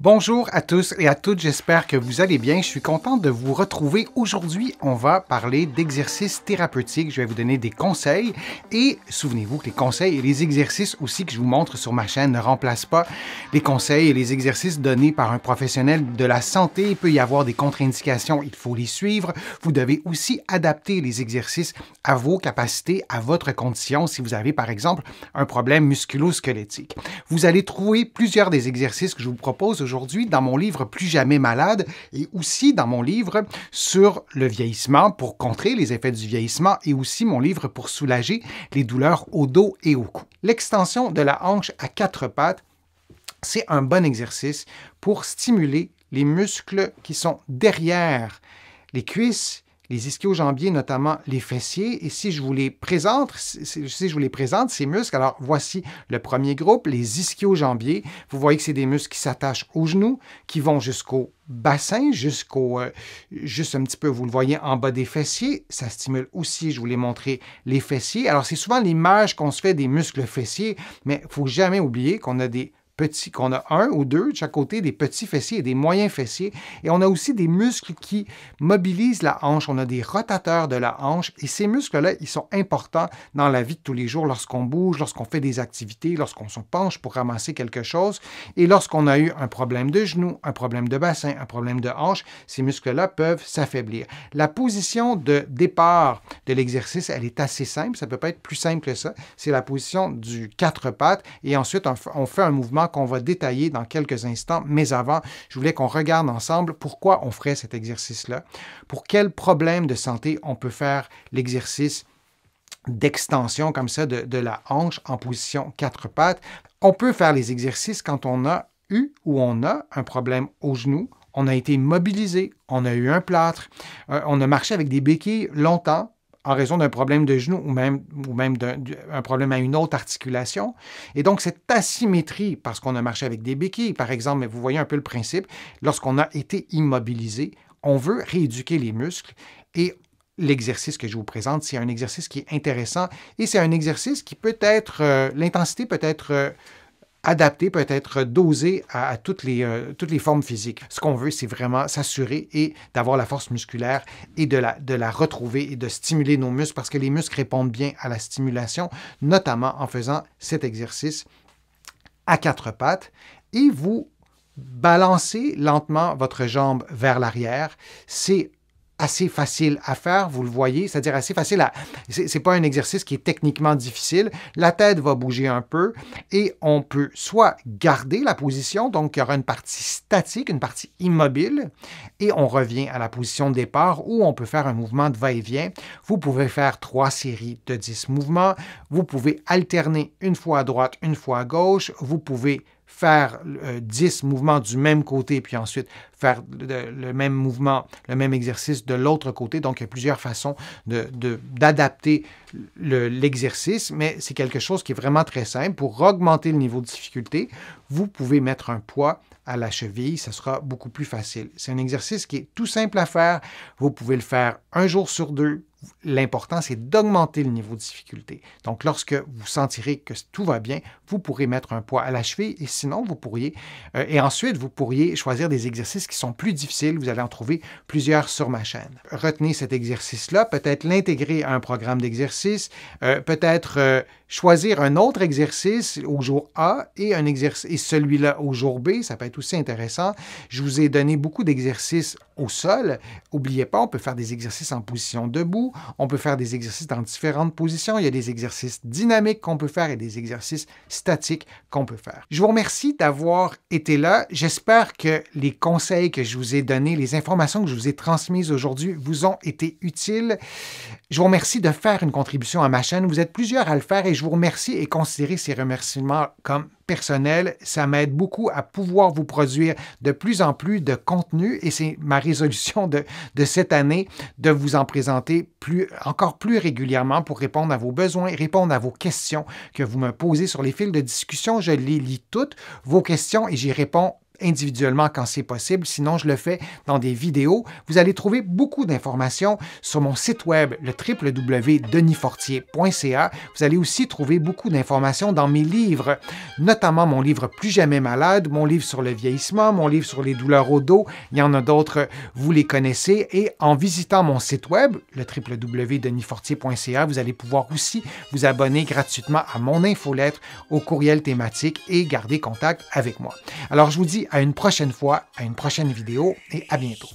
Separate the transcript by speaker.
Speaker 1: Bonjour à tous et à toutes, j'espère que vous allez bien. Je suis content de vous retrouver. Aujourd'hui, on va parler d'exercices thérapeutiques. Je vais vous donner des conseils et souvenez-vous que les conseils et les exercices aussi que je vous montre sur ma chaîne ne remplacent pas les conseils et les exercices donnés par un professionnel de la santé. Il peut y avoir des contre-indications, il faut les suivre. Vous devez aussi adapter les exercices à vos capacités, à votre condition. Si vous avez par exemple un problème musculo-squelettique, vous allez trouver plusieurs des exercices que je vous propose aujourd'hui dans mon livre Plus jamais malade et aussi dans mon livre sur le vieillissement pour contrer les effets du vieillissement et aussi mon livre pour soulager les douleurs au dos et au cou. L'extension de la hanche à quatre pattes, c'est un bon exercice pour stimuler les muscles qui sont derrière les cuisses, les ischio-jambiers, notamment les fessiers. Et si je vous les présente, ces muscles, alors voici le premier groupe, les ischio-jambiers. Vous voyez que c'est des muscles qui s'attachent aux genoux, qui vont jusqu'au bassin, juste un petit peu, vous le voyez en bas des fessiers. Ça stimule aussi, je vous l'ai montré, les fessiers. Alors c'est souvent l'image qu'on se fait des muscles fessiers, mais il ne faut jamais oublier qu'on a qu'on a un ou deux de chaque côté, des petits fessiers et des moyens fessiers. Et on a aussi des muscles qui mobilisent la hanche. On a des rotateurs de la hanche. Et ces muscles-là, ils sont importants dans la vie de tous les jours lorsqu'on bouge, lorsqu'on fait des activités, lorsqu'on se penche pour ramasser quelque chose. Et lorsqu'on a eu un problème de genou, un problème de bassin, un problème de hanche, ces muscles-là peuvent s'affaiblir. La position de départ de l'exercice, elle est assez simple. Ça ne peut pas être plus simple que ça. C'est la position du quatre pattes. Et ensuite, on fait un mouvement qu'on va détailler dans quelques instants. Mais avant, je voulais qu'on regarde ensemble pourquoi on ferait cet exercice-là, pour quels problèmes de santé on peut faire l'exercice d'extension comme ça de la hanche en position quatre pattes. On peut faire les exercices quand on a eu ou on a un problème au genou, on a été mobilisé, on a eu un plâtre, on a marché avec des béquilles longtemps, en raison d'un problème de genou ou même d'un problème à une autre articulation. Et donc, cette asymétrie, parce qu'on a marché avec des béquilles, par exemple, mais vous voyez un peu le principe, lorsqu'on a été immobilisé, on veut rééduquer les muscles et l'exercice que je vous présente, c'est un exercice qui est intéressant et c'est un exercice qui peut être, l'intensité peut être adapté, peut être dosé à toutes les formes physiques. Ce qu'on veut, c'est vraiment s'assurer et d'avoir la force musculaire et de la retrouver et de stimuler nos muscles parce que les muscles répondent bien à la stimulation, notamment en faisant cet exercice à quatre pattes et vous balancez lentement votre jambe vers l'arrière. C'est assez facile à faire, vous le voyez, c'est-à-dire assez facile à... C'est pas un exercice qui est techniquement difficile. La tête va bouger un peu et on peut soit garder la position, donc il y aura une partie statique, une partie immobile, et on revient à la position de départ où on peut faire un mouvement de va-et-vient. Vous pouvez faire 3 séries de 10 mouvements. Vous pouvez alterner une fois à droite, une fois à gauche. Vous pouvez faire 10 mouvements du même côté, puis ensuite faire le même mouvement, le même exercice de l'autre côté. Donc, il y a plusieurs façons d'adapter l'exercice, mais c'est quelque chose qui est vraiment très simple. Pour augmenter le niveau de difficulté, vous pouvez mettre un poids à la cheville, ça sera beaucoup plus facile. C'est un exercice qui est tout simple à faire. Vous pouvez le faire un jour sur 2. L'important, c'est d'augmenter le niveau de difficulté. Donc, lorsque vous sentirez que tout va bien, vous pourrez mettre un poids à la cheville et sinon, vous pourriez... et ensuite, vous pourriez choisir des exercices qui sont plus difficiles. Vous allez en trouver plusieurs sur ma chaîne. Retenez cet exercice-là, peut-être l'intégrer à un programme d'exercice, peut-être choisir un autre exercice au jour A et celui-là au jour B. Ça peut être aussi intéressant. Je vous ai donné beaucoup d'exercices au sol. N'oubliez pas, on peut faire des exercices en position debout. On peut faire des exercices dans différentes positions. Il y a des exercices dynamiques qu'on peut faire et des exercices statiques qu'on peut faire. Je vous remercie d'avoir été là. J'espère que les conseils que je vous ai donnés, les informations que je vous ai transmises aujourd'hui vous ont été utiles. Je vous remercie de faire une contribution à ma chaîne. Vous êtes plusieurs à le faire et je vous remercie et considérez ces remerciements comme personnels. Ça m'aide beaucoup à pouvoir vous produire de plus en plus de contenu et c'est ma résolution de cette année de vous en présenter encore plus régulièrement pour répondre à vos besoins, répondre à vos questions que vous me posez sur les fils de discussion. Je les lis toutes, vos questions, et j'y réponds individuellement quand c'est possible. Sinon, je le fais dans des vidéos. Vous allez trouver beaucoup d'informations sur mon site web, le www.denisfortier.ca. Vous allez aussi trouver beaucoup d'informations dans mes livres, notamment mon livre Plus jamais malade, mon livre sur le vieillissement, mon livre sur les douleurs au dos. Il y en a d'autres, vous les connaissez. Et en visitant mon site web, le www.denisfortier.ca, vous allez pouvoir aussi vous abonner gratuitement à mon infolettre, au courriel thématique et garder contact avec moi. Alors, je vous dis à une prochaine fois, à une prochaine vidéo et à bientôt.